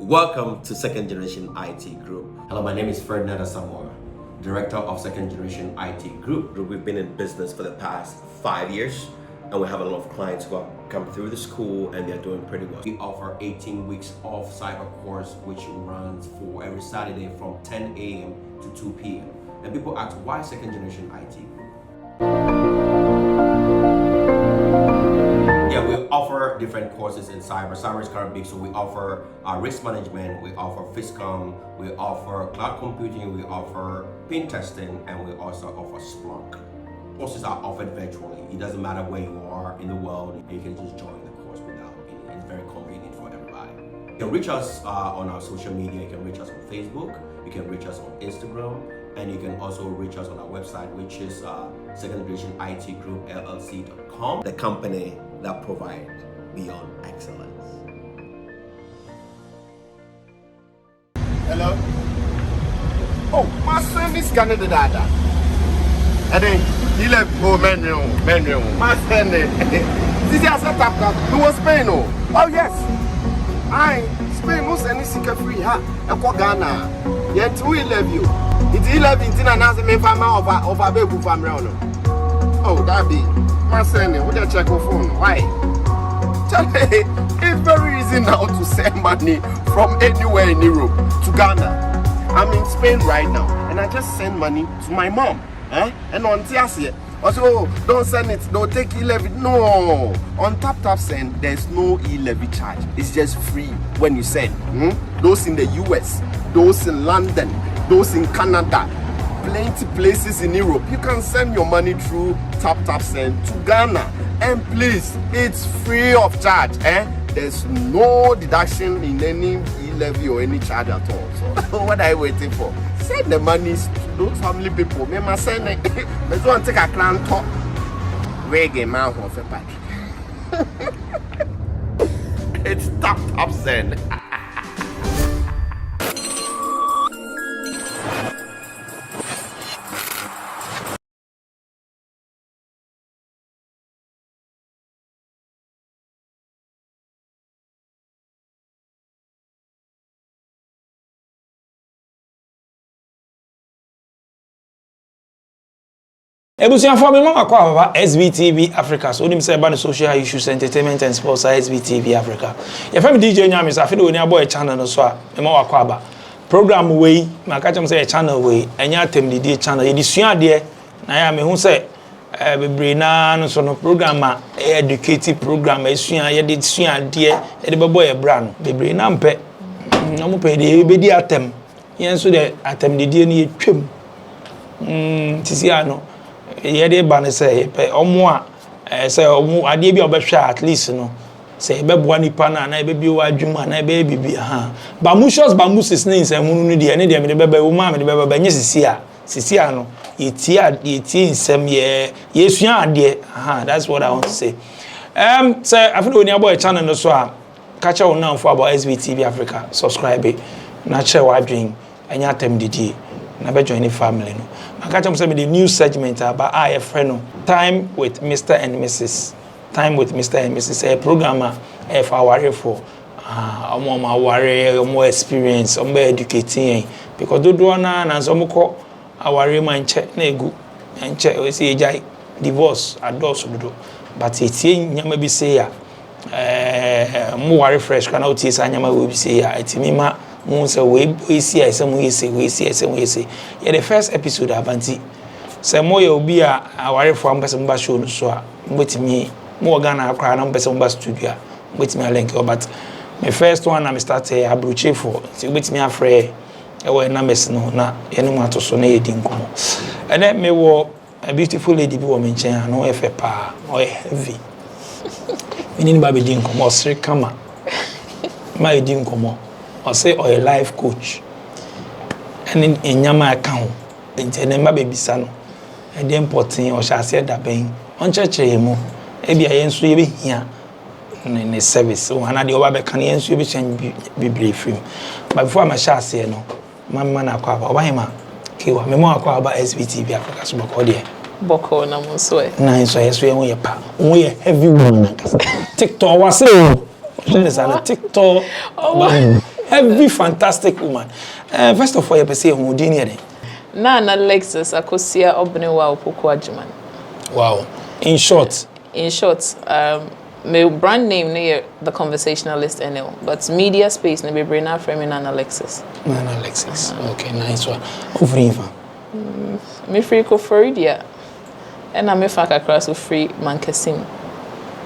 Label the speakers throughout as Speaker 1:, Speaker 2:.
Speaker 1: Welcome to Second Generation IT Group.
Speaker 2: Hello, my name is Ferdinand Asamoah, Director of Second Generation IT Group.
Speaker 1: We've been in business for the past 5 years, and we have a lot of clients who have come through the school and they're doing pretty well.
Speaker 2: We offer 18 weeks of cyber course, which runs for every Saturday from 10 a.m. to 2 p.m. And people ask, why Second Generation IT Group? Yeah, we offer different courses in cyber. Cyber is kind of big, so we offer risk management, we offer FISCOM, we offer cloud computing, we offer pen testing, and we also offer Splunk. Courses are offered virtually. It doesn't matter where you are in the world, and you can just join the course without any. It's very convenient for everybody. You can reach us on our social media. You can reach us on Facebook, you can reach us on Instagram, and you can also reach us on our website, which is secondgenerationitgroup.llc.com.
Speaker 1: The company that provides beyond excellence.
Speaker 3: Hello? Oh, my son is Canada dada. And then he left menu. My son, this is a setup. Who was Spain? Oh, yes. Spain was any secret free. Ha, Ghana. Yet we love you. It's 11 in an farmer of a baby family. Oh, that be my son. Would you check your phone? Why? It's very easy now to send money from anywhere in Europe to Ghana. I'm in Spain right now, and I just send money to my mom. And on Tiasia, also don't send it, don't take e-levy. No, on tap send, there's no e-levy charge. It's just free when you send. Those in the US, those in London, those in Canada, plenty places in Europe. You can send your money through tap send to Ghana, and please, it's free of charge. There's no deduction in any e-levy or any charge at all. So what are you waiting for? Send the money to those family people. Me must send it. Let's go and take a clan talk. Reggae man of a pack. It's tap send.
Speaker 4: Ebusian for me mama kwa baba SVTV Africa. So nim say about social issues, entertainment and sports SVTV Africa. Your friend DJ Nyame say afi do ni abo e channel no so a me ma wakwa aba. Program wey ma ka chem say e channel wey enya atem di channel. Ye di sua de na ya me hu say bebre na no so no program a educative program e sua ye di sua de e de bebo e bra no. Bebre na mpe. No mo pe de be di atem. Yen so de atem di ni e twem. Tisi ano yede ba ne say pe omo a say omo ade bi obehwa at least no say be boa nipa na na be bi o adwuma na be bibi bamushos bamusis ne nsemu no de ne de me de be wo ma me de be nye sisi a no yeti nsem ye sua ade that's what I want to say. Say I feel we near boy channel no so a catch up now for about SVTV Africa, subscribe na share wa adwin enya atem didi na be join the family no. I catch up the new segment about a friend no time with Mr. and Mrs. Time with Mr. and Mrs. A programmer for our for more experience, more educating because do na some call our man check na egu and check we say jai divorce adults do but it's nyama bi say ya mo worry fresh kana o tie sa nyama we bi say ya etimi ma mo say we see we say yeah the first episode abanti say mo ye obi a worry for am person ba show no so a mbetimi mo Ghana akra na person ba studio mbetimi link but my first one I started abroche for so mbetimi afre e we na mess no na ye no ato so na ye di nkomo and then me wo a beautiful lady bi wo me nchen no e fe pa o heavy meaning ba be di nkomo sire kama ma di nkomo or say or a life coach and in nyama account nti na ma be bisa no e dey important o sha say da ben on church mu e bia yen so ye be hia ne service o ana de o ba be kan yen so ye be chen bibli film but before ma sha say no mama na akwa ba o ba hima kiwa me mo akwa ba SVTV Africa so bako de
Speaker 5: boko na mo so e
Speaker 4: na so ye ye pa o ye heavy woman na kasa TikTok wa say o TikTok Every fantastic woman. First of all, you say who did it?
Speaker 5: Nana Lexus Akosia Obnewa Opoko Ajiman.
Speaker 4: Wow. In short, my brand name near the conversationalist NL, but media space ne be bring framing Nana Lexus. Nana Lexus. Okay, nice one. Over info.
Speaker 5: Me free ko Florida. And I'm a across with free mankesim.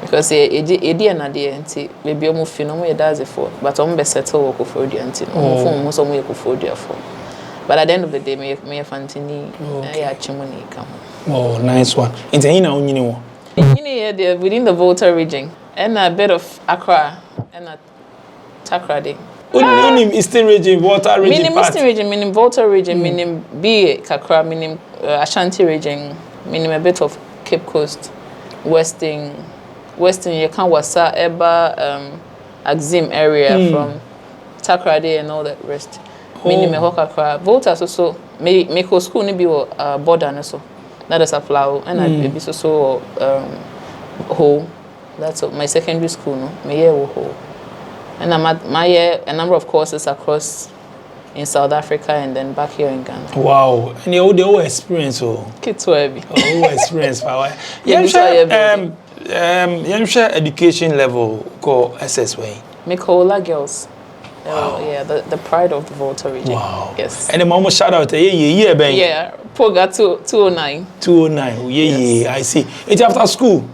Speaker 5: Because edi na de enti baby omo fi no mo does it for, but omo be settle ko Florida enti omo phone mo so mo ko Florida for. But at the end of the day, me fantini ya chimoni come.
Speaker 4: Oh, nice one. Into ina unyini wo.
Speaker 5: There within the Volta region and a bit of Accra and a Takrady.
Speaker 4: Unim Eastern region, Volta region.
Speaker 5: Meaning Eastern region, meaning Volta region, meaning B Kakra, meaning Ashanti region, meaning a bit of Cape Coast, Western Yakan Wasa, Eba, Axim area from Takrady and all the rest. Meaning me Kakra. Volta so me ko school ni bi border na so. That is a flower, and I be so whole. That's my secondary school, no. My year whole, and I'm at my year a number of courses across in South Africa and then back here in Ghana.
Speaker 4: Wow, and the whole experience,
Speaker 5: Kids were heavy.
Speaker 4: Whole experience, power. Share education level called SSW.
Speaker 5: Mikola girls. Wow. Yeah, the pride of the Volta region.
Speaker 4: Wow.
Speaker 5: Yes.
Speaker 4: And the mama shout out, Ben.
Speaker 5: Yeah, Poga 209.
Speaker 4: 209. Yeah, I see. It's after school.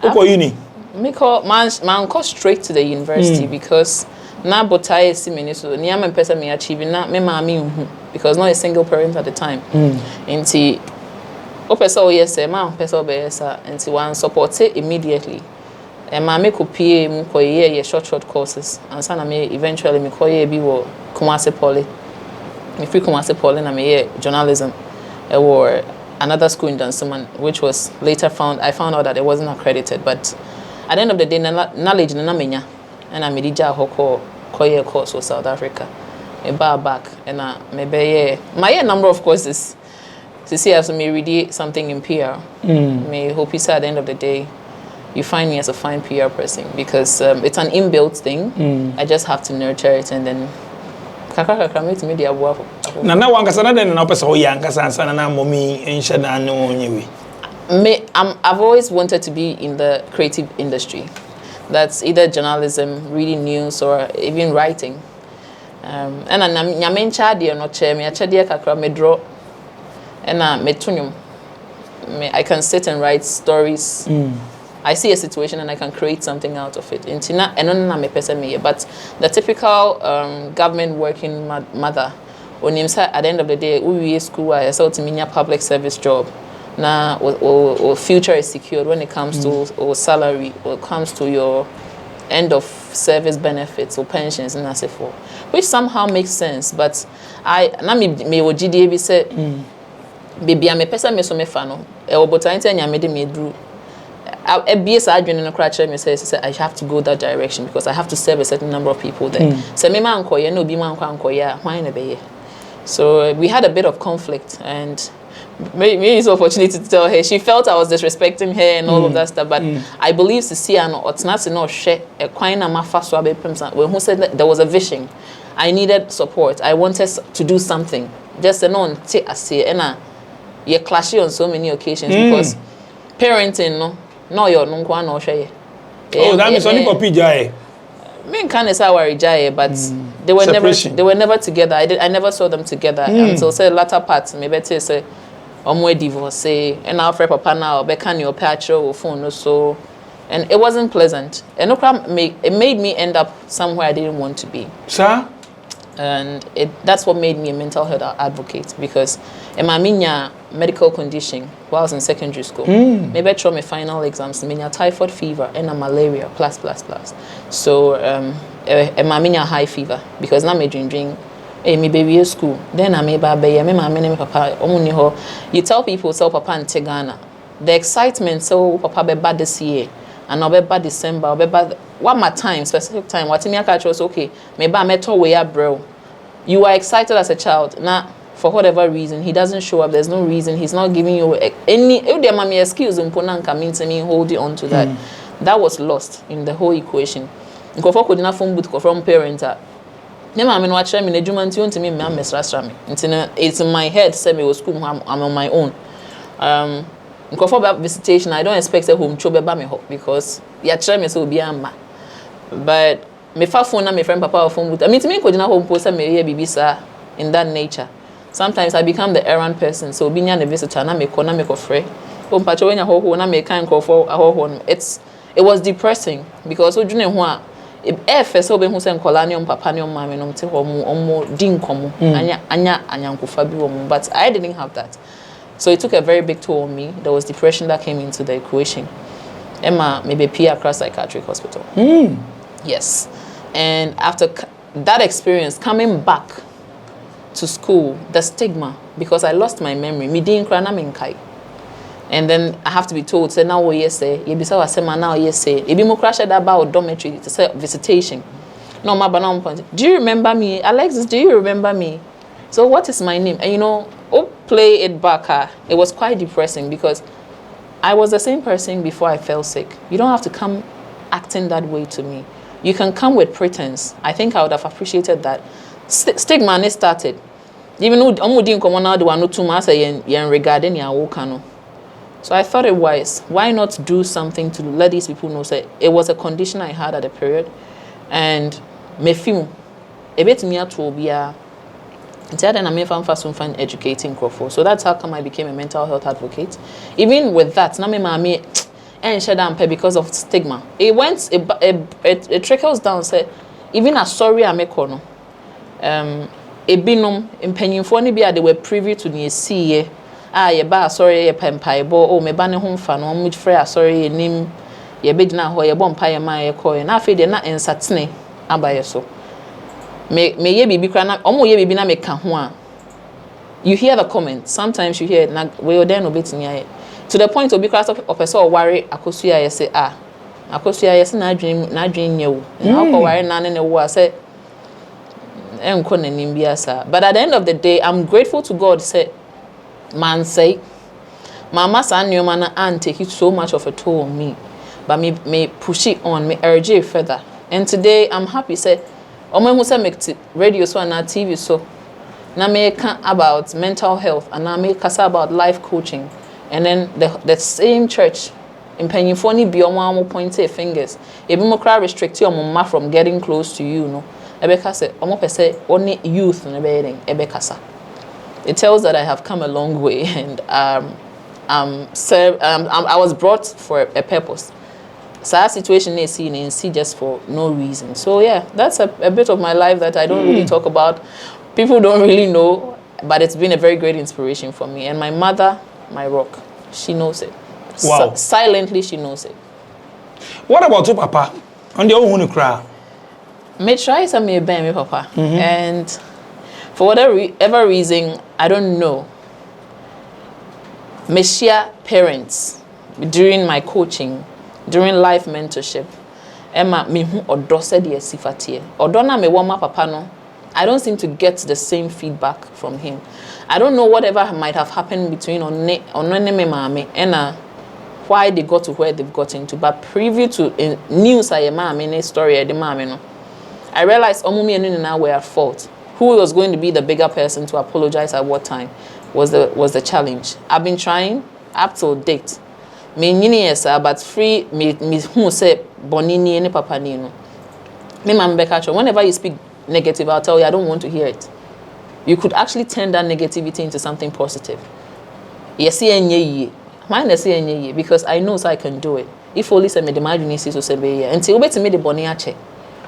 Speaker 4: What uni?
Speaker 5: Miko man go straight to the university because na botaye si meni so ni am person me achieve na me maami because not a single parent at the time. Nti o person o yes ma person be yes nti one support it immediately. And maame ko pie mu ko ye short courses and sana me eventually me ko ye bi wo Kumasi Poly. Me free Kumasi Poly na me ye journalism or another school in Dansoman, which was later I found out that it wasn't accredited, but at the end of the day knowledge na menya and I made ja hoko ko course for South Africa. Me back and me be my number of courses to see as me read something in PR. Me hope you say at the end of the day you find me as a fine PR person because it's an inbuilt thing. I just have to nurture it and then kakra meet me dia boafo.
Speaker 4: Na wankasa na den na opese ho yankasa ansana na mommy enhye na ne onyewe.
Speaker 5: I've always wanted to be in the creative industry. That's either journalism, reading news or even writing. And nyame ncha de no che me ache de kakra me draw and me tunyum. I can sit and write stories. I see a situation and I can create something out of it. But the typical government working mother, at the end of the day, we school I saw to mean a public service job. Now, or future is secured when it comes to or salary, or it comes to your end of service benefits or pensions and so forth, which somehow makes sense. But me o GDA said, baby, I'm a person me so me fano. But I made me do. I have to go that direction because I have to serve a certain number of people there. So we had a bit of conflict and maybe it's an opportunity to tell her. She felt I was disrespecting her and all of that stuff, but I believe to see her who said that there was a vision. I needed support. I wanted to do something. Just and you clash on so many occasions because parenting no you're no kwa no share.
Speaker 4: Oh, that means only copy jai.
Speaker 5: Me can say worry jai, but they were never together. I never saw them together until say latter part. Maybe say we divorce and our friend papa now be can your patch or phone so, and it wasn't pleasant. And it made me end up somewhere I didn't want to be.
Speaker 4: Sir.
Speaker 5: And that's what made me a mental health advocate because in my medical condition while I was in secondary school, maybe I tried my final exams, I typhoid fever and a malaria plus. So my high fever because now I drink me baby at school. Then I made baby, me papa. You tell people so papa in Ghana, the excitement so papa be bad this year. And I'll be bad December, I'll be bad. What my time, specific time, what me catch was okay. Maybe I met way up, bro. You are excited as a child. Now, for whatever reason, he doesn't show up. There's no reason. He's not giving you any. If there might be excuse, hold on to that. That was lost in the whole equation. From parent, Ne maame no achire me na adwuma nti ontimi me amesrasra me. Nti it's in my head say me was school I'm on my own. Nkofo ba visitation I don't expect a home cho be ba me ho because ya chire me say obi amma. But me fa phone na me friend papa phone but I mean to me ko jina home post say me here bibi sa in that nature. Sometimes I become the errand person so obi nya na visitor na me ko free. Home pacho wenya ho na me kan nkofo ahoho. It was depressing because odwene ho a first obe hu se nkola ne papa ne mama no mte ho omo din komo anya nkofa bi wo mu but I didn't have that. So it took a very big toll on me. There was depression that came into the equation. Emma maybe P across psychiatric hospital. Yes. And after that experience coming back to school, the stigma because I lost my memory. Me din kra na menkai. And then I have to be told, say now yes say, you be so now yes say. Ebi mo crash that about dormitory to say visitation. No, my banana point. Do you remember me? Alexis, do you remember me? So what is my name? And you know, play it back. It was quite depressing because I was the same person before I fell sick. You don't have to come acting that way to me. You can come with pretense. I think I would have appreciated that. Stigma started. Even though I'm didn't come on now, the one no too much regarding your wokano. So I thought it wise, why not do something to let these people know say it was a condition I had at the period and me feel a bit me at obia instead and I find educating crofo. So that's how come I became a mental health advocate. Even with that, na me mama and shut down because of stigma. It trickles down say even a sorry I make no ebinom impanyimfo ne bia they were privy to the see ye ba sorry ye pempai bo o me ba ne ho mfa no mo frɛ sorry ye nim ye begina ho ye bɔ mpa ye ma ye kɔ na afi de na ensatene abaye so me ye bibi kra na omo ye bibi na me ka ho a you hear the comments sometimes you hear na we oden obetini aye to the point obi kra of person or worry akosua ye say akosua ye say na adwen nyewu na ko worry na ne wo say enko nanim biasa but at the end of the day I'm grateful to God say man say mama san new man and take it so much of a toll on me but me push it on me urge it further and today I'm happy say omo who say make radio so and TV so na me can about mental health and na me kasa about life coaching and then the same church in Penyifoni bi omo point fingers ebi mo kra restrict your mama from getting close to you no ebeka say omo pese only youth na be den ebekasa. It tells that I have come a long way and I was brought for a purpose. So that situation is seen and see just for no reason. So yeah, that's a bit of my life that I don't really talk about. People don't really know, but it's been a very great inspiration for me. And my mother, my rock, she knows it.
Speaker 4: Wow.
Speaker 5: Silently, she knows it.
Speaker 4: What about your papa? On the own cry.
Speaker 5: Me try some me ben me papa. And for whatever reason, I don't know. Me share parents during my coaching, during life mentorship. Emma me hu odo said yes sifatie. Odo na me woma papa no. I don't seem to get the same feedback from him. I don't know whatever might have happened between me mama and why they got to where they've gotten to. But preview to news I am in a story the mama no. I realized omumi and now were at fault. Who was going to be the bigger person to apologize at what time was the challenge. I've been trying up till date. Me nyini yesa but free me who say bonini any papa ni no. Me mambeka whenever you speak negative I'll tell you I don't want to hear it. You could actually turn that negativity into something positive. Yes ye. Mine say ye because I know so I can do it. If only say me the imagine so say be here. Until obeti me the boni ache.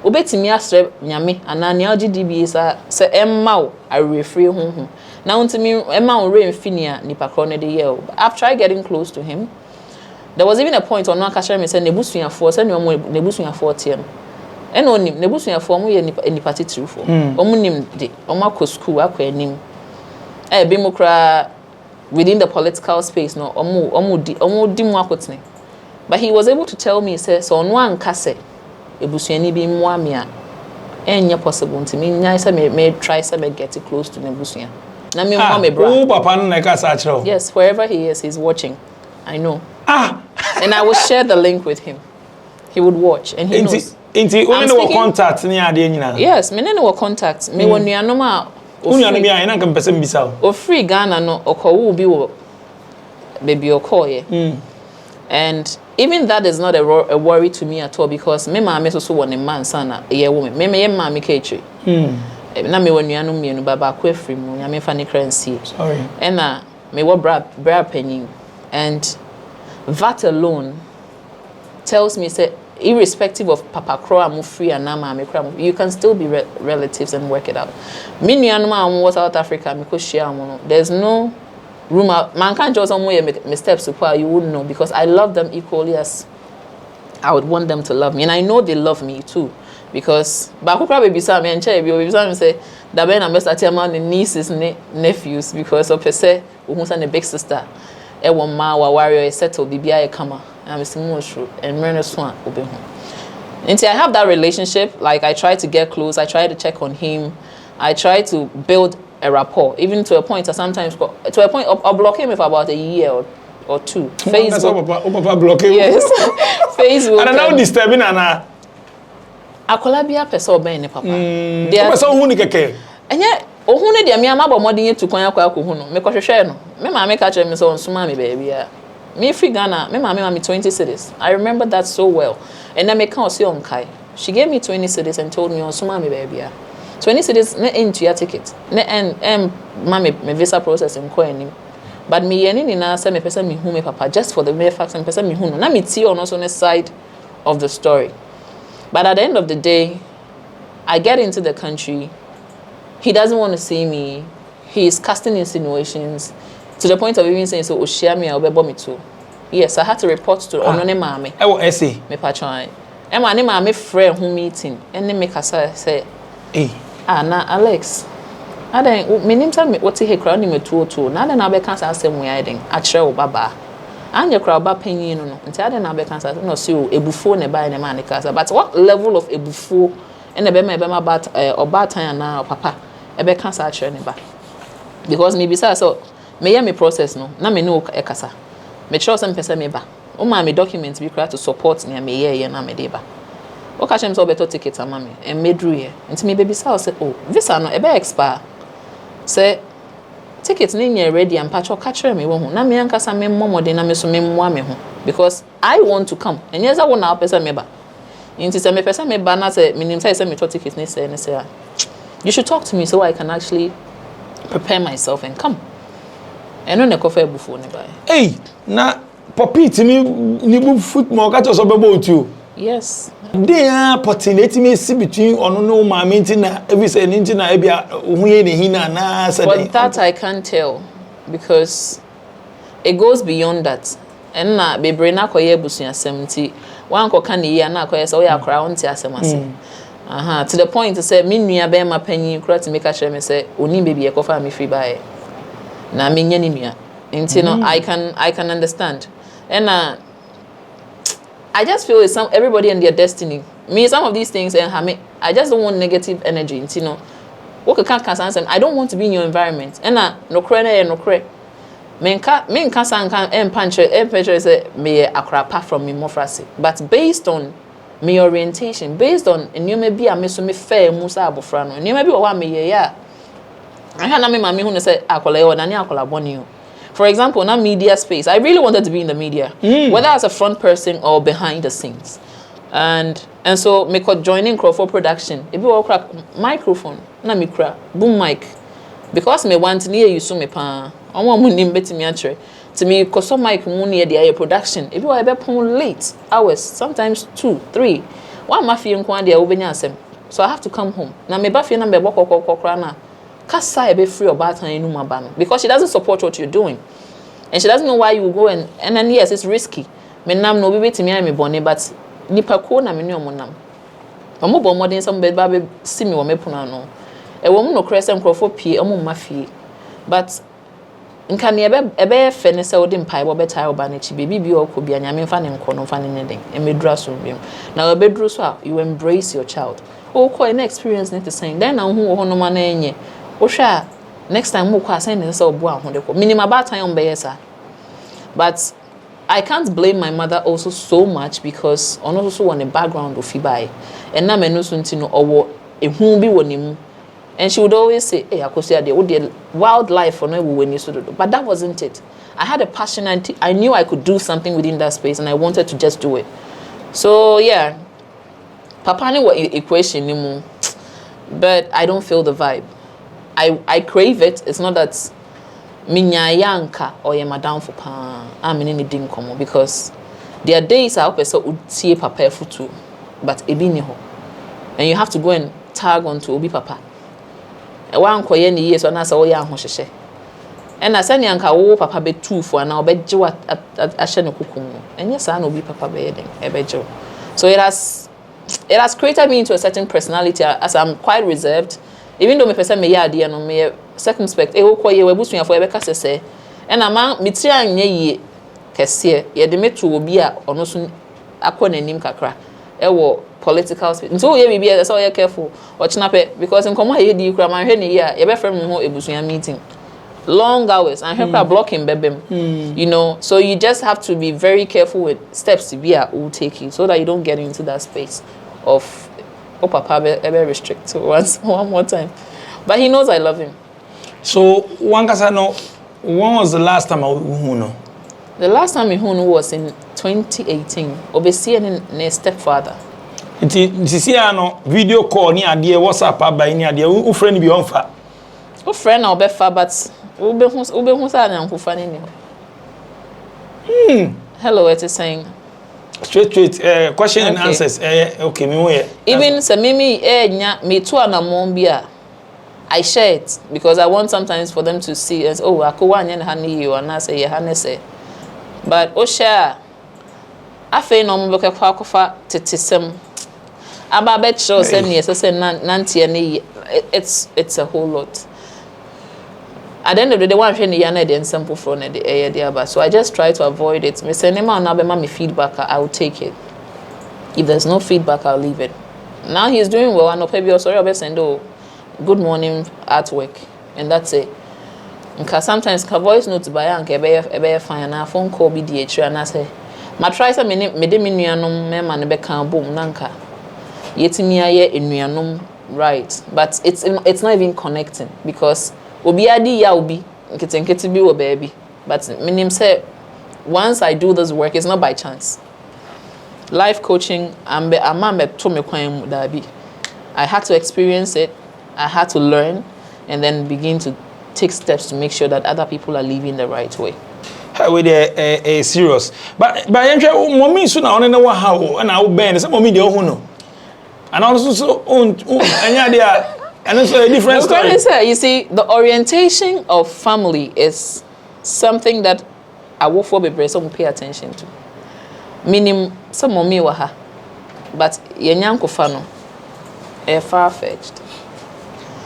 Speaker 5: Obetimi asre nyame ana ne agdb say emma o arefree honhom na untimi emma o remfinia nipa kro ne de ye o. I've tried getting close to him. There was even a point on one cashier me say nebusuafo say nebusuafo tiem ena onim nebusuafo mo ye nipa titirufo omunim de omakọ school akọ anim be mo kra within the political space no omo di mo akotene but he was able to tell me say so no anka say ebusuani bi mo amia enya possible ntimi nya say me try say me get close to nebusuan na me mo me bra
Speaker 4: oh papa no na ka sa chiro
Speaker 5: yes wherever he is he's watching I know and I will share the link with him. He would watch and he knows
Speaker 4: Inti only no contact ni ade nyina.
Speaker 5: Yes, me no contact. Me won nuanom a
Speaker 4: nuanom ya na kan pese mbisa o.
Speaker 5: O free Ghana no okowo bi wo baby okoye. And even that is not a worry to me at all because me ma me so won a man sana ye woman. Me ma me kechi. Na me won nuanom mienu baba ko afri mu nya me fa ne currency.
Speaker 4: Sorry.
Speaker 5: And me wo bra penny and that alone tells me say irrespective of Papa Crow am free and Mama Crow, you can still be relatives and work it out. Me nuanom am was South Africa me ko share am. There's no room man can't just somewhere me steps to you wouldn't know because I love them equally as I would want them to love me and I know they love me too because ba ko probably be some and say that ben am start am the nieces nephews because of per se who say the big sister e won ma wa warrior settle bibia e kama I'm true and Mernos one obe ho. Until I have that relationship, like I try to get close, I try to check on him, I try to build a rapport, even to a point I sometimes I'll block him for about a year or two. Facebook.
Speaker 4: Papa block him.
Speaker 5: Yes. Facebook.
Speaker 4: And now disturbing Anna.
Speaker 5: Akola bia pese oben ne papa.
Speaker 4: They are so huni keke.
Speaker 5: Enye ohun de me amabo modin to kwan akwa ko hu no. Me kohwehwe no. Me ma me ka kire me so nsuma me baby a. Me free Ghana, me mama me 20 cities. I remember that so well. And then me can see on Kai. She gave me 20 cities and told me on suma me baby. 20 cities ne into your ticket. Ne and mommy me visa process in ko anim. But me yeni ni na say me person me hu me papa just for the mere fact and person me hu no. Na me tea on also on the side of the story. But at the end of the day, I get into the country. He doesn't want to see me. He is casting insinuations. To the point of even saying, so, share me, I'll be me too. Yes, I had to report to Onone Mami.
Speaker 4: I will essay.
Speaker 5: Me patron. And my name, my friend who meeting. And then make us say, na Alex. I then, me name tell me what he crowd me 202. Now then, I'll be cancer same way I think. I share baba. And your crowd ba penny no. Until then, I'll be cancer. No, see you, a buffo ne buy ne man cancer. But what level of a buffo and a bema bat or bad time now, papa, a be cancer share ne ba. Because maybe so. Me ya me process no na me no ekasa me sure some person me ba o ma me documents be create to support me ye na me dey ba o ka chem so better ticket ama me and me drew here nti me baby say visa no e be expire say ticket ni nya ready and patch ka kire me wo ho na me ankasa me mmomode na me so me mmoa me ho because I want to come and yes I want na person me ba nti say me person me ba na say me nim say me ticket ni say you should talk to me so I can actually prepare myself and come. Eno ne kofa ebufu ne bai.
Speaker 4: Hey, na popit ni bu foot mo ka to so bebo otu.
Speaker 5: Yes.
Speaker 4: They are putting intimacy between ono no maame na every say nti na e bia ohun ye ne hina na say.
Speaker 5: But that I can't tell because it goes beyond that. And na bebre na koye busuya 70. Wan ko kan ye na koye say o ya kora on ti asem ase. To the point to say me nua be ma panyin kura to make a share me say oni baby e kofa me free buy. Na me nya ni nua. Nti no I can understand. And I just feel it's everybody and their destiny. Me some of these things and I just don't want negative energy, you know. What can answer? I don't want to be in your environment. And no credit no credit. Men can san punch say me akra apart from me more frase. But based on my orientation, based on and you may be a me so me fair musa abofra no. You may be wa me ya. I had me mami who say akola o na ni akola boni o. For example, na media space, I really wanted to be in the media, whether as a front person or behind the scenes. And so me could join in for production. If you crack microphone, na me crack boom mic. Because me want near you so me pa. I want money beti me actually. To me, cause some mic money the production. If you ever pon late hours, sometimes 2, 3. One mafia nkwan dey obenya asem. So I have to come home. Na me ba fie na me bokokokokra na. Kasa ebe free about her inu mabano because she doesn't support what you're doing. And she doesn't know why you go and then yes, it's risky. Me nam no be betimi me bone but nipa ko na me nyomo nam. Omo bo modern some be ba see me wo me puna no. E wo mu no krese nkrofo pie omo mafie. But nka ne ebe fe ne se wo de mpai bo betai oba na chi bebi bi okọ bia nyame mfa ne nko no mfa ne den. E medura so biem. Na obedru so a you embrace your child. O ko an experience net saying then na hu ho no ma na enye. Osha next time mo kwa send say obo ahode ko minimum about time on be yes. But I can't blame my mother also so much because on also on a background of Ibai. And now I know something or a whom be one. And she would always say, hey, I could say the wildlife for no when you do. But that wasn't it. I had a passion and I knew I could do something within that space and I wanted to just do it. So yeah, Papa knew what equation anymore, but I don't feel the vibe. I crave it. It's not that minya yanka or ye madam for pa I'm in any dim komo because there are days I hope so would see Papa futu, but ebi ni ho. And you have to go and tag on to Obi Papa. One koye ni years na say wo ya ahohyehe. And I said yanka wo Papa be two for na obegye wa ahye ne kokum. Enye sa na Obi Papa be den ebegye. So it has created me into a certain personality as I'm quite reserved. Even though me person me ya ade no me circumspect e wo koye we busuafo e be kase se and ama mitri anye yi kese ye de metu obi a ono so akonanim kakra e wo political space nso ye bibia so ye careful o chinape because nkomo ye di kura man hwe ne ya ye be frem ho ebusua meeting long hours and help blocking bebem you know, so you just have to be very careful with steps to be will take you so that you don't get into that space of Papa be restrict one more time, but he knows I love him.
Speaker 4: So one no, when was the last time I know?
Speaker 5: The last time I was in 2018. Obesi and stepfather.
Speaker 4: See no video call ni ade WhatsApp aba ni ade u friend bi on fa.
Speaker 5: U friend na obefa but ube hu sa na nkufa ni ni. Hello, it is saying
Speaker 4: straight question and answers okay me we
Speaker 5: even say me nya me to anamon bia I share it because I want sometimes for them to see as oh akowa anya na hani you and I say ya na say but o share afa no mo bekwa akofa tetesem aba bet show say ne say nantie ne it's a whole lot. At the end of the day, one thing is simple from the area, so I just try to avoid it. Me say, me feedback, I will take it. If there's no feedback, I'll leave it. Now he's doing well. I know maybe sorry, I'll send good morning artwork, and that's it. Because sometimes voice notes by anke fine na phone call be DH and I say, my try some me de nuanom me man be kan boom nanka. Yetimi aye enuanom right, but it's not even connecting because obi adi ya obi nketenkete bi wo baby but minim say once I do this work it's not by chance. Life coaching I'm to me kwan dabi. I had to experience it, I had to learn and then begin to take steps to make sure that other people are living the right way.
Speaker 4: With a serious but mommy so na on na wa how na wo ben say mommy dey ohu no and also so anya dey and it's a different story.
Speaker 5: You see, the orientation of family is something that I will for be some pay attention to. Meaning, some mommy waha, but yenyanko fano, far-fetched.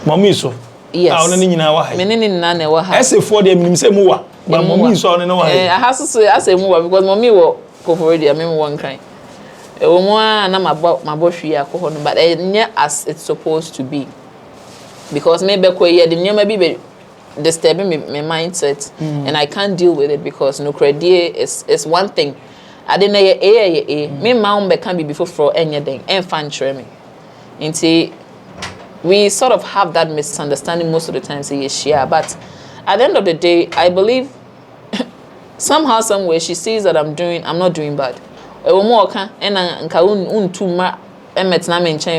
Speaker 4: Mommy so.
Speaker 5: Yes.
Speaker 4: Ah, onani nyina waha.
Speaker 5: Menini nane waha.
Speaker 4: Ese for them nim say muwa, but mommy so onani waha.
Speaker 5: I have to say I say muwa because mommy wo already. I mean one kind. Omwa na mabotwi akoho no, but as it's supposed to be. Because maybe the name be disturbing my mindset and I can't deal with it because no credit is one thing. I didn't know me mom can be before for anything and fan me. Until we sort of have that misunderstanding most of the time say share. But at the end of the day, I believe somehow, some way she sees that I'm not doing bad. And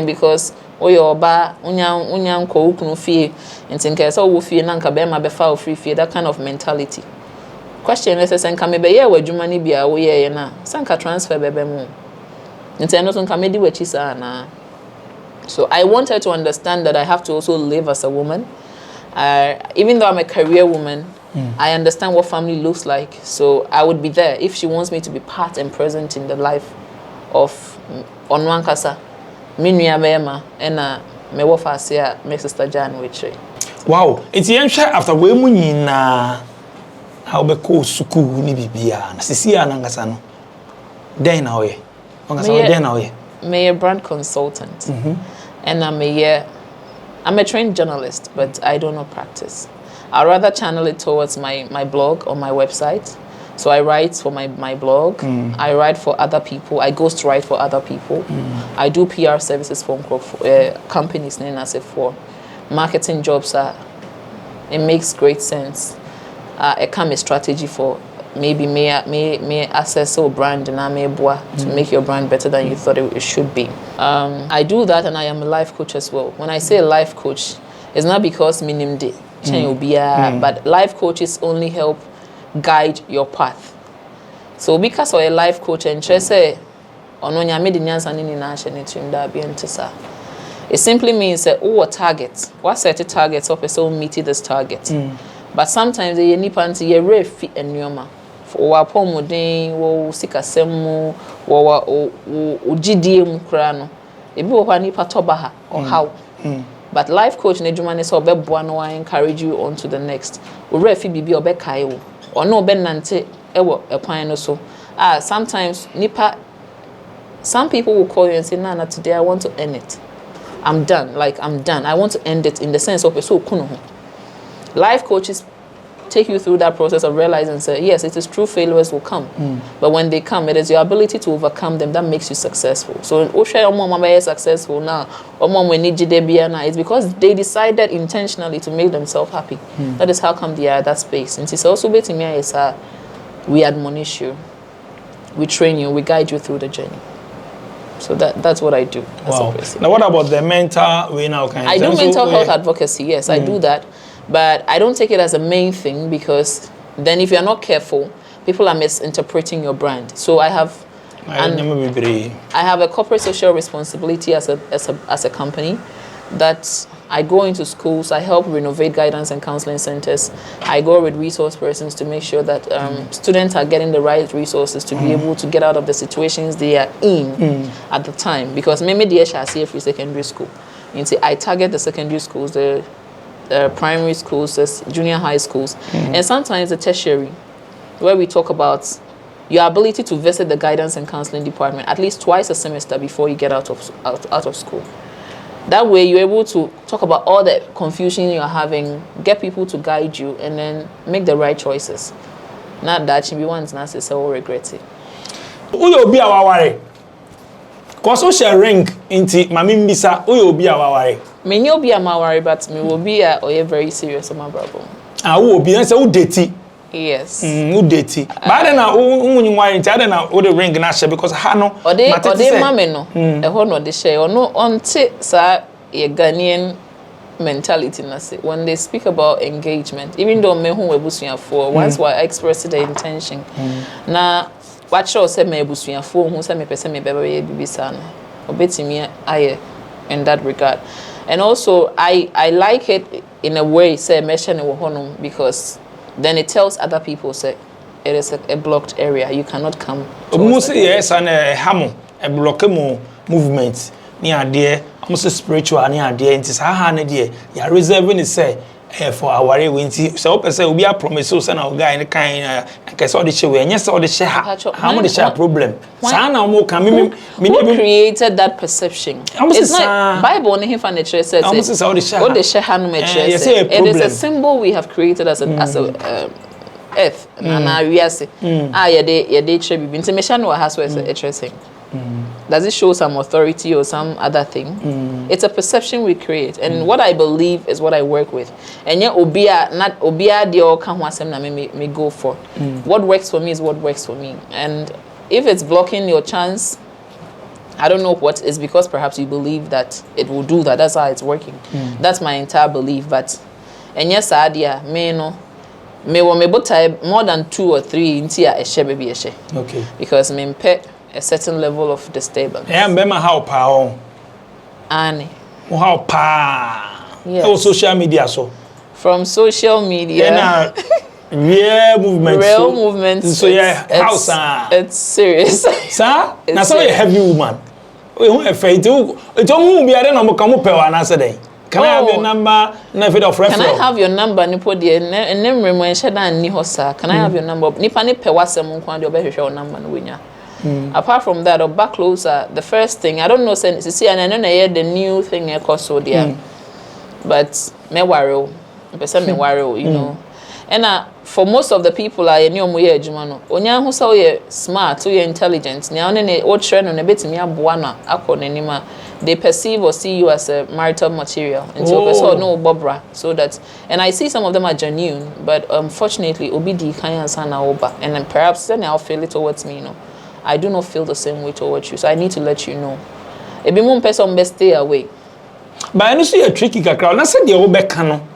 Speaker 5: because oba unya nko ukunu fie ntinka so wo fie na nka be ma be fa free fie, that kind of mentality. Question is nka me be ye wadwuma ni bia wo ye na sanka transfer bebe mu nteno so nka me di wachi sa na. So I wanted to understand that I have to also live as a woman. Even though I'm a career woman, I understand what family looks like. So I would be there if she wants me to be part and present in the life of Onwankasa. Minua bema ena me wo fa se a me sister Jan weche.
Speaker 4: Wow, it's yenhwe after we mu nyina how be ko school ni bibia na sisi anangasa no. Den na oye. Ongasa den na oye.
Speaker 5: Me a brand consultant. And I'm a trained journalist, but I don't know practice. I'd rather channel it towards my blog or my website So I write for my blog. I write for other people. I ghost write for other people. I do PR services for companies for marketing jobs. It makes great sense. It can be a strategy for maybe may access or brand and to make your brand better than you thought it should be. I do that, and I am a life coach as well. When I say a life coach, it's not because minim de but life coaches only help guide your path. So because of a life coach and say it simply means that target. What set targets up is all meet this target. But sometimes you need to be refi and nyoma. For wa pomodin, wo sikasemu, wo GDM krano. Ebi wo pa nipa toba or how. But life coach ne dwuma ne so be boa no encourage you on to the next. Wo refi bibi obe kai wo. Or no be nante ewo ekwan no so. Sometimes nipa, some people will call you and say, Nana, today I want to end it. I'm done. Like, I'm done. I want to end it in the sense of so kuno. Life coaches take you through that process of realizing and say, yes, it is true, failures will come. But when they come, it is your ability to overcome them that makes you successful. So in Osha Mama is successful now, or Mom we need it's because they decided intentionally to make themselves happy. That is how come they are at that space. And it's also betting me is we admonish you, we train you, we guide you through the journey. So that's what I do.
Speaker 4: Wow. Now what about the mental way now?
Speaker 5: I do mental health advocacy, yes, I do that. But I don't take it as a main thing, because then if you're not careful, people are misinterpreting your brand. So I have a corporate social responsibility as a company that I go into schools, I help renovate guidance and counseling centers. I go with resource persons to make sure that students are getting the right resources to be able to get out of the situations they are in at the time. Because maybe the SHS free secondary school. I target the secondary schools, the primary schools, the junior high schools, and sometimes the tertiary, where we talk about your ability to visit the guidance and counseling department at least twice a semester before you get out of school. That way, you're able to talk about all the confusion you're having, get people to guide you, and then make the right choices. Not that you want to say, so regret it.
Speaker 4: Uyo be our worry. Cause share ring into Mami Mbisa, Uyo be our worry.
Speaker 5: Me no be a worry, but me will be a very serious on my problem.
Speaker 4: Will be answer who dirty.
Speaker 5: Yes.
Speaker 4: Who dirty. But then who worry, then who the ring na share because hano.
Speaker 5: Or they mame no. E ho no de share or no onte sa ye Ghanaian mentality na say when they speak about engagement, even though me who ebusuya for once I expressed the intention. Na what show say me ebusuya for who say me pese me bebe bibisa no. Obetimi aye in that regard. And also I like it in a way say mention honum because then it tells other people say it is a blocked area, you cannot come.
Speaker 4: Almost yes, and a hamo a blockable movement near dear, almost spiritual near dear, and it's a dear. You're reserving it say for our winty. So I say we are promises and our guy in the kind I saw the show and yes, all the share. How much share problem? Sana more coming.
Speaker 5: Who created that perception? It's not Bible on him and the church says all the share hand it is a symbol we have created as a earth. And we are saying ye church be intimation or has a church. Does it show some authority or some other thing? It's a perception we create, and what I believe is what I work with. And yet, not obia the or can na me go for. What works for me is what works for me, and if it's blocking your chance, I don't know what is, because perhaps you believe that it will do that. That's how it's working. That's my entire belief. But and yes, idea me no. Me more than 2 or 3 into a share baby a share.
Speaker 4: Okay.
Speaker 5: Because me pet a certain level of disturbance.
Speaker 4: Yeah, mbema how power.
Speaker 5: Annie.
Speaker 4: How pa.
Speaker 5: Yes.
Speaker 4: Oh, social media so.
Speaker 5: From social media.
Speaker 4: Yeah, real movement.
Speaker 5: Real movement.
Speaker 4: So yeah, how
Speaker 5: it's serious.
Speaker 4: Sir, na so a heavy woman. We who afraid to. It don't be there no come pe wa na say dey. Can I have your number? Can
Speaker 5: I have your number? Nipo de and name remember shedan ni ho sa. Can I have your number? Nipa ni pe wasem nko ade obehwehwe your number no wenya. Apart from that, or back closer, the first thing I don't know. See, and I know the new thing I call so there, but me worry, person me worry, you know. And for most of the people I any omo ye adwuma no onya ho so ye smart so ye intelligent na one ne o trend no na betimi aboa na akọ they perceive or see you as a marital material until so no bobra so that and I see some of them are genuine but unfortunately obi di kan ansa na oba and then perhaps then I'll feel it towards me I do not feel the same way towards you so I need to let you know ebi mo person best stay away
Speaker 4: but I know see a tricky kakra na say de wo beka no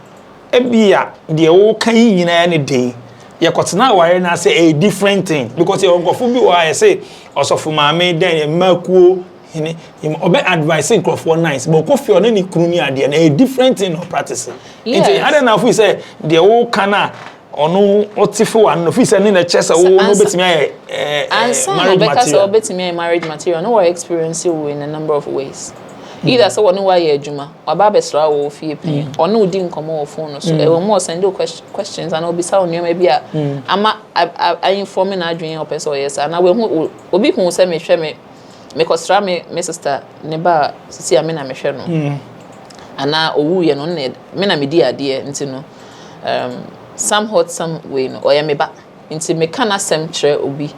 Speaker 4: ebia de wo kan nyina ne den ye kotena ware na say a different thing because you go bi wa say osofu maame den makuo hini obe advising crop nice but ko fi on ni kunu ni ade na a different thing of practicing it ade na fu say de wo kana onu otifo an no fi say ni na chese wo no betimi aye
Speaker 5: marriage material betimi marriage material no experience you in a number of ways either so one why adwuma oba besra wo fie pen ono udi nkomo wo phone so e wo mo send questions and obi sa onyo maybe ama I inform na adwen o person yes and we hu obi hu say me hwe me kostra me sister ne ba sisi ame na me hwe no ana owu ye no ne me na me di ade nti no some hot some way no oya me ba nti me kana sem kire obi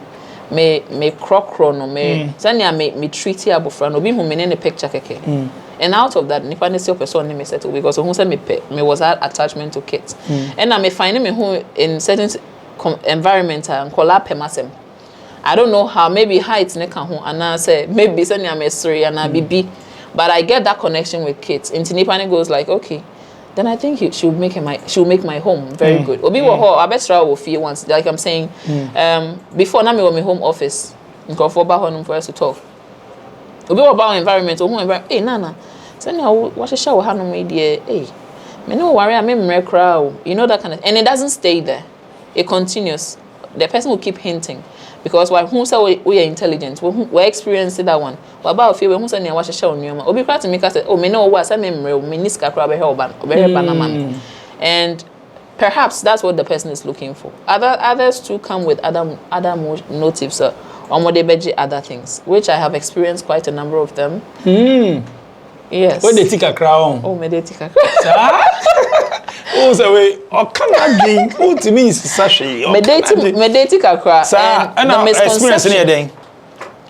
Speaker 5: me crocro no me sanya me treat ya bofra no bi hu me ne picture keke and out of that nipa ne still person ne me settle because who say me was that attachment to kids and I me find me who in certain environment and call up masem I don't know how maybe height ne kan ho and say maybe sanya me sorry and bibi but I get that connection with kids into nipa ne goes like okay then I think she will make my home very good. Obi wo ho abesra wo fie once like I'm saying before na me wo me home office nko for ba ho for us to talk. Obi wo ba environment o environment nana say na wo hwehwe wo hanom e de me no worry am me kra o you know that kind of and it doesn't stay there. It continues. The person will keep hinting because why who say we are intelligent we experience that one about feel who say na wa hwehwe onwema obi kra to make say oh me no wa say me niska kra be help ban and perhaps that's what the person is looking for others too come with other motives or they beji other things which I have experienced quite a number of them yes
Speaker 4: when they take a crown
Speaker 5: oh me they take a crown
Speaker 4: oh so we o kana gain o to me is sashay
Speaker 5: me date kakra
Speaker 4: and the experience near den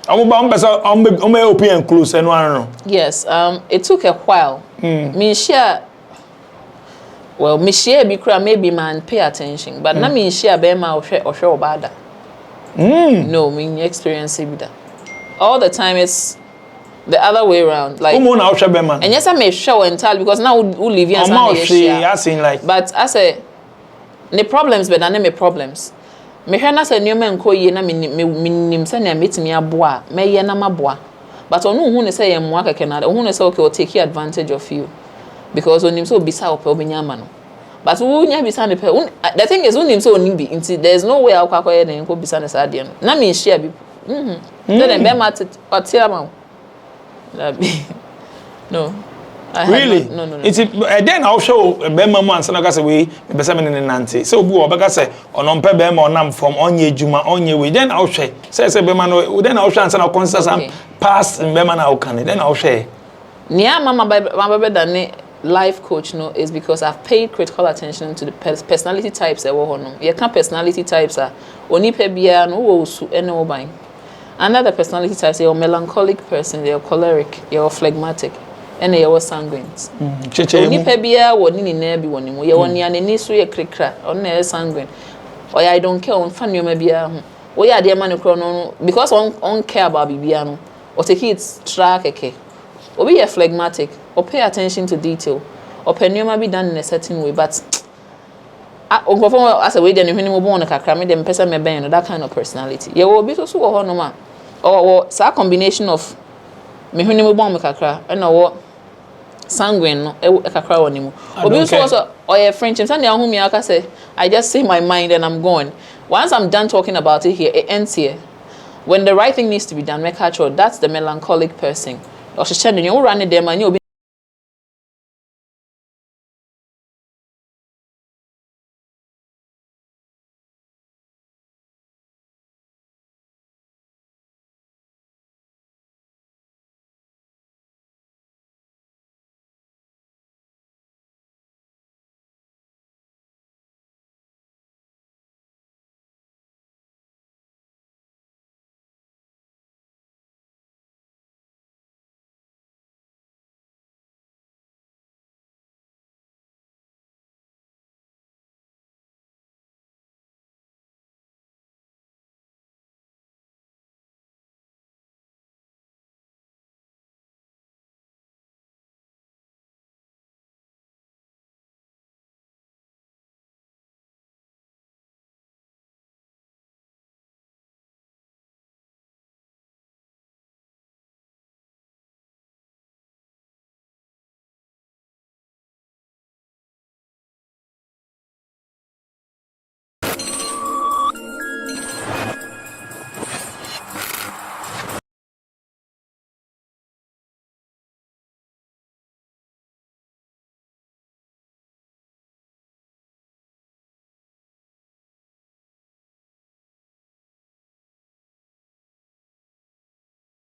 Speaker 4: am open and close and one
Speaker 5: yes it took a while me share be kra maybe man pay attention but na me share be ma ohwe obada no me experience be that all the time it's the other way around like and yes I may show entirely because now who live here and
Speaker 4: like
Speaker 5: but I say the problems but na me problems me hwe na say nyoma nko yi na me nim say na metimi aboa me ye na maboa but onu hu ne say ye moa keke na hu ne say okay will take advantage of you because onim so bisa ope obinyama no but who nya bisa ne pe the thing is onim so onim bi nti there's no way akwakoye na nko bisa ne sa de no na me share bi then be ma otiama no.
Speaker 4: Really?
Speaker 5: No.
Speaker 4: It's then I'll show Bema man sana say we be say me nante. So bu obeka say onompe Bema onam from onye juma onye we then I'll share. Say Bema no then I'll share sana consider some past Bema na can then I'll share.
Speaker 5: Nia mama than life coach no is because I've paid critical attention to the personality types e wo ho no. Ye kan personality types are onipa bia no wo su ene oban. Another personality types you're a melancholic person, you're choleric, you're phlegmatic, and you're sanguine. Onipa bia woni ni na bi woni mo ye woni anani so ye krekra on na sanguine. Or I don't care on fan you bia ho. We are the man no because on care about bibia no. Or take it track okay. Or be a phlegmatic or pay attention to detail. Or penuma be done in a certain way but as a way then when you born a kakra me dem person me ben that kind of personality. Ye will be so ho no ma. Or sa combination of me when you born me kakra and or sanguine no e kakra woni mu. Obi so also or your French and say hu me aka say I just say my mind and I'm going. Once I'm done talking about it here it ends here. When the right thing needs to be done make sure that's the melancholic person. Or she you run it there man you